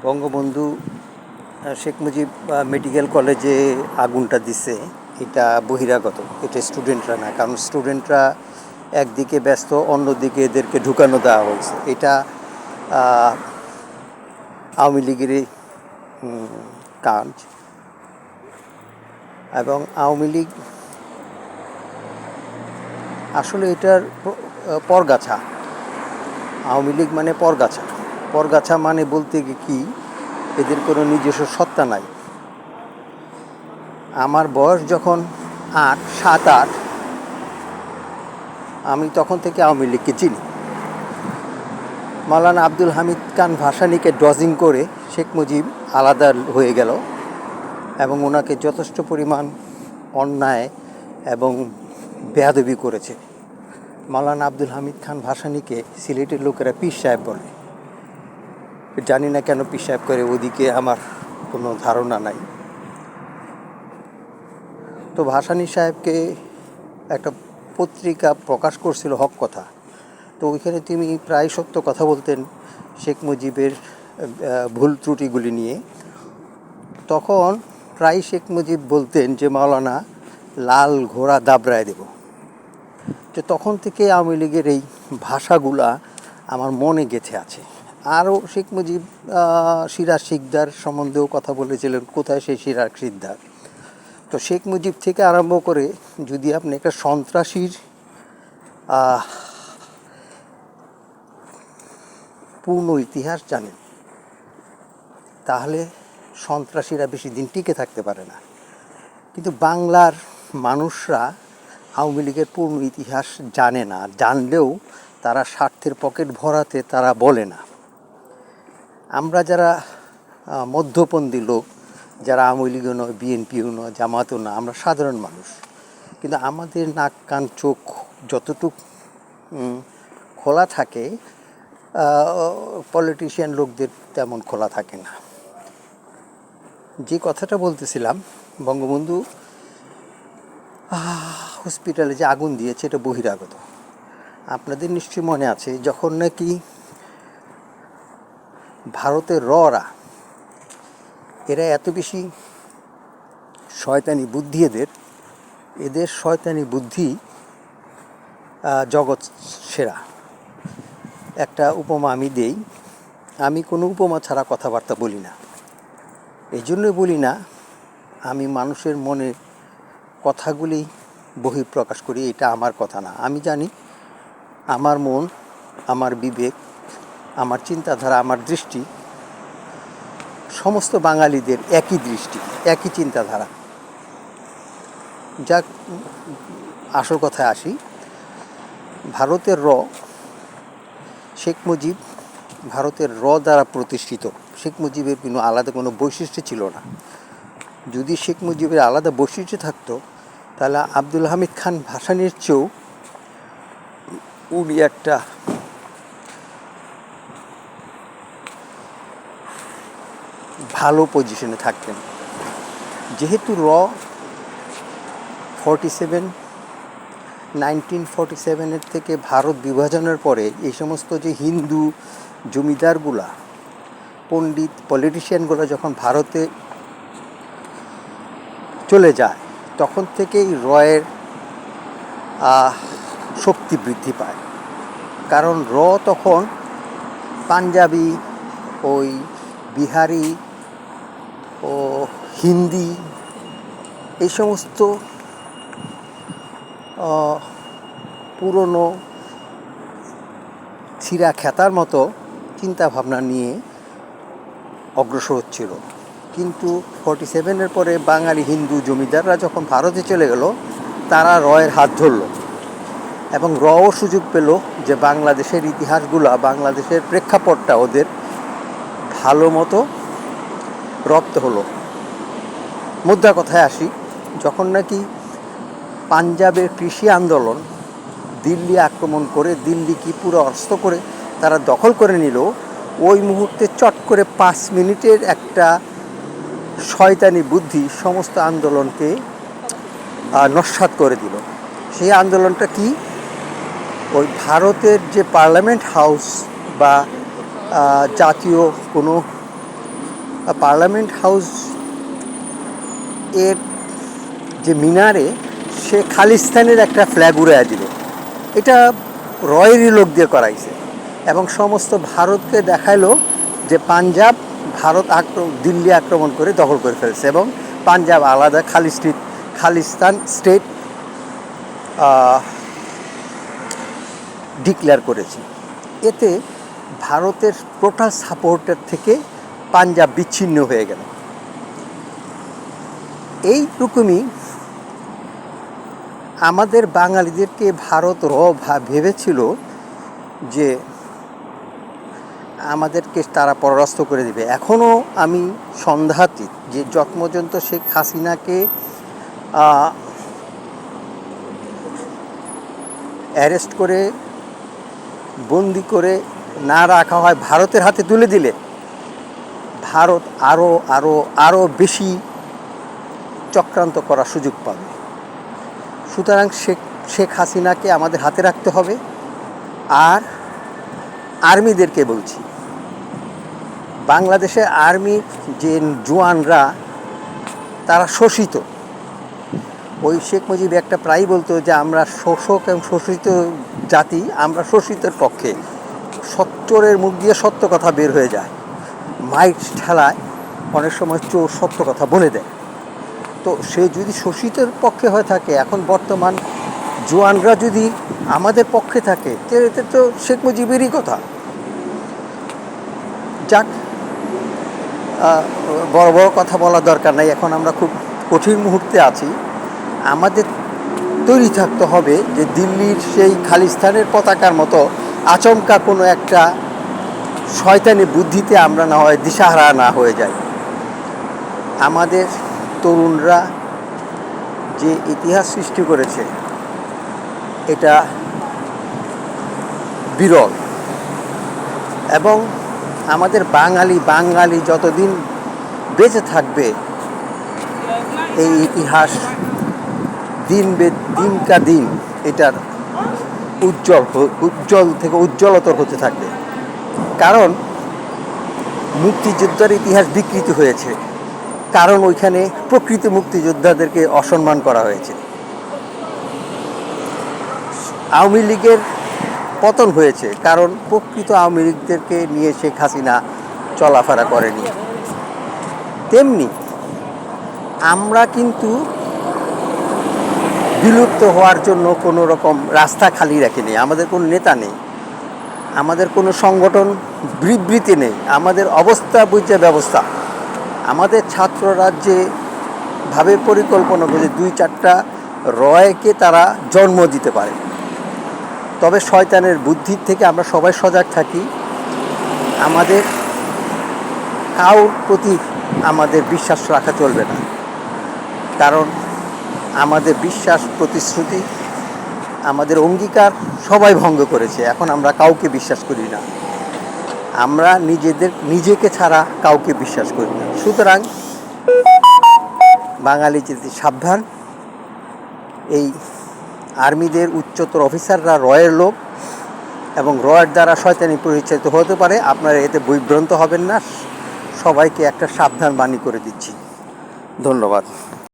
Bangabandhu Sheikh Mujib medical কলেজে আগুনটা দিছে, এটা বহিরাগত, এটা স্টুডেন্টরা না। কারণ স্টুডেন্টরা একদিকে ব্যস্ত, অন্যদিকে এদেরকে ঢুকানো দেওয়া হয়েছে। এটা আওয়ামী লীগেরই কাজ। এবং আওয়ামী লীগ আসলে এটার পরগাছা। আওয়ামী লীগ মানে পরগাছা। পরগাছা মানে বলতে কি, এদের কোনো নিজস্ব সত্তা নাই। আমার বয়স যখন 7-8, আমি তখন থেকে আওয়ামী লীগকে চিনি। মাওলানা আব্দুল হামিদ খান ভাসানীকে ডজিং করে শেখ মুজিব আলাদা হয়ে গেল এবং ওনাকে যথেষ্ট পরিমাণ অন্যায় এবং বেয়াদবি করেছে। মাওলানা আব্দুল হামিদ খান ভাসানীকে সিলেটের লোকেরা পীর সাহেব বলে। জানি না কেন পীর সাহেব করে, ওদিকে আমার কোনো ধারণা নাই। তো ভাসানী সাহেবকে একটা পত্রিকা প্রকাশ করছিল হক কথা। তো ওইখানে তিনি প্রায় সত্য কথা বলতেন শেখ মুজিবের ভুল ত্রুটিগুলি নিয়ে। তখন প্রায় শেখ মুজিব বলতেন যে মাওলানা লাল ঘোড়া দাবড়ায় দেব। তো তখন থেকে আওয়ামী লীগের এই ভাষাগুলা আমার মনে গেঁথে আছে। আরও শেখ মুজিব সিরাজ শিকদার সম্বন্ধেও কথা বলেছিলেন, কোথায় সেই সিরাজ শিকদার। তো শেখ মুজিব থেকে আরম্ভ করে যদি আপনি একটা সন্ত্রাসীর পূর্ণ ইতিহাস জানেন, তাহলে সন্ত্রাসীরা বেশি দিন টিকে থাকতে পারে না। কিন্তু বাংলার মানুষরা আওয়ামী লীগের পূর্ণ ইতিহাস জানে না। জানলেও তারা স্বার্থের পকেট ভরাতে তারা বলে না। আমরা যারা মধ্যপন্থী লোক, যারা আওয়ামী লীগও নয়, বিএনপিও নয়, জামাতও না, আমরা সাধারণ মানুষ। কিন্তু আমাদের নাক কান চোখ যতটুক খোলা থাকে, পলিটিশিয়ান লোকদের তেমন খোলা থাকে না। যে কথাটা বলতেছিলাম, বঙ্গবন্ধু হসপিটালে যে আগুন দিয়েছে, এটা বহিরাগত। আপনাদের নিশ্চয়ই মনে আছে, যখন নাকি ভারতের ররা, এরা এত বেশি শয়তানি বুদ্ধি, এদের শয়তানি বুদ্ধি জগৎ সেরা। একটা উপমা আমি দেই। আমি কোনো উপমা ছাড়া কথাবার্তা বলি না। এই জন্যই বলি না, আমি মানুষের মনের কথাগুলি বহিঃপ্রকাশ করি। এটা আমার কথা না। আমি জানি আমার মন, আমার বিবেক, আমার চিন্তাধারা, আমার দৃষ্টি সমস্ত বাঙালিদের একই দৃষ্টি, একই চিন্তাধারা। যাক, আসল কথায় আসি। ভারতের শেখ মুজিব ভারতের দ্বারা প্রতিষ্ঠিত। শেখ মুজিবের কোনো আলাদা কোনো বৈশিষ্ট্য ছিল না। যদি শেখ মুজিবের আলাদা বৈশিষ্ট্য থাকতো, তাহলে আব্দুল হামিদ খান ভাসানীর চেয়েও উনি একটা ভালো পজিশনে থাকতেন। যেহেতু 1947 থেকে ভারত বিভাজনের পরে এই সমস্ত যে হিন্দু জমিদারগুলা, পণ্ডিত, পলিটিশিয়ানগুলো যখন ভারতে চলে যায়, তখন থেকেই রয়ের শক্তি বৃদ্ধি পায়। কারণ তখন পাঞ্জাবি, ওই বিহারি ও হিন্দি, এই সমস্ত পুরনো ছিঁড়া খেতার মতো চিন্তাভাবনা নিয়ে অগ্রসর হচ্ছিল। কিন্তু 47 পরে বাঙালি হিন্দু জমিদাররা যখন ভারতে চলে গেল, তারা রয়ের হাত ধরল এবং সুযোগ পেল যে বাংলাদেশের ইতিহাসগুলা, বাংলাদেশের প্রেক্ষাপটটা ওদের ভালো মতো রপ্ত হলো। মুদ্রা কথায় আসি, যখন নাকি পাঞ্জাবের কৃষি আন্দোলন দিল্লি আক্রমণ করে, দিল্লি কি পুরো অস্ত করে তারা দখল করে নিল, ওই মুহূর্তে চট করে 5 মিনিটের একটা শয়তানি বুদ্ধি সমস্ত আন্দোলনকে নস্যাৎ করে দিল। সেই আন্দোলনটা কি? ওই ভারতের যে পার্লামেন্ট হাউস বা জাতীয় কোনো পার্লামেন্ট হাউস এর যে মিনারে সে খালিস্তানের একটা ফ্ল্যাগ উড়াইয়া দিল। এটা রয়েরই লোক দিয়ে করাইছে এবং সমস্ত ভারতকে দেখাইলো যে পাঞ্জাব ভারত দিল্লি আক্রমণ করে দখল করে ফেলছে এবং পাঞ্জাব আলাদা খালিস্তান স্টেট ডিক্লেয়ার করেছে। এতে ভারতের টোটাল সাপোর্টের থেকে পাঞ্জাব বিচ্ছিন্ন হয়ে গেল। এইরকমই আমাদের বাঙালিদেরকে ভারত ভেবেছিল যে আমাদেরকে তারা পরাস্ত করে দেবে। এখনও আমি সন্দেহাতীত যে যত পর্যন্ত শেখ হাসিনাকে অ্যারেস্ট করে বন্দি করে না রাখা হয়, ভারতের হাতে তুলে দিলে ভারত আরও বেশি চক্রান্ত করার সুযোগ পাবে। সুতরাং শেখ হাসিনাকে আমাদের হাতে রাখতে হবে। আর আর্মিদেরকে বলছি, বাংলাদেশের আর্মির যে জওয়ানরা তারা শোষিত। ওই শেখ মুজিব একটা প্রায় বলতো যে আমরা শোষক এবং শোষিত জাতি, আমরা শোষিতের পক্ষে। চোরের মুখ দিয়ে সত্য কথা বের হয়ে যায়, মাইট ঠেলায় অনেক সময় চোর সত্য কথা বলে দেয়। তো সে যদি শোষিতের পক্ষে হয়ে থাকে, এখন বর্তমান জওয়ানরা যদি আমাদের পক্ষে থাকে, এতে তো শেখ মুজিবেরই কথা। যাক, বড় বড় কথা বলার দরকার নাই। এখন আমরা খুব কঠিন মুহূর্তে আছি। আমাদের তৈরি থাকতে হবে যে দিল্লির সেই খালিস্তানের পতাকার মতো আচমকা কোনো একটা শয়তানি বুদ্ধিতে আমরা না হয় দিশাহারা না হয়ে যাই। আমাদের তরুণরা যে ইতিহাস সৃষ্টি করেছে এটা বিরল, এবং আমাদের বাঙালি যতদিন বেঁচে থাকবে এই ইতিহাস দিনকা দিন এটার উজ্জ্বল থেকে উজ্জ্বলতর হতে থাকবে। কারণ মুক্তিযোদ্ধার ইতিহাস বিকৃত হয়েছে, কারণ ওইখানে প্রকৃত মুক্তিযোদ্ধাদেরকে অসম্মান করা হয়েছে। আওয়ামী লীগের পতন হয়েছে কারণ প্রকৃত আওয়ামী লীগদেরকে নিয়ে শেখ হাসিনা চলাফেরা করেনি। তেমনি আমরা কিন্তু বিলুপ্ত হওয়ার জন্য কোনো রকম রাস্তা খালি রাখিনি। আমাদের কোনো নেতা নেই, আমাদের কোনো সংগঠন বিবৃতি নেই, আমাদের অবস্থা বুঝে ব্যবস্থা। আমাদের ছাত্ররা যেভাবে পরিকল্পনা করে 2-4টা রয়কে তারা জন্ম দিতে পারে। তবে শয়তানের বুদ্ধির থেকে আমরা সবাই সজাগ থাকি। আমাদের কারোর প্রতি আমাদের বিশ্বাস রাখা চলবে না, কারণ আমাদের বিশ্বাস, প্রতিশ্রুতি, আমাদের অঙ্গীকার সবাই ভঙ্গ করেছে। এখন আমরা কাউকে বিশ্বাস করি না, আমরা নিজেকে ছাড়া কাউকে বিশ্বাস করি না। সুতরাং বাঙালি জাতি সাবধান। এই আর্মিদের উচ্চতর অফিসাররা রয়ের লোক এবং রয়ের দ্বারা শয়তানি পরিচালিত হতে পারে। আপনারা এতে বিভ্রান্ত হবেন না। সবাইকে একটা সাবধান বাণী করে দিচ্ছি। ধন্যবাদ।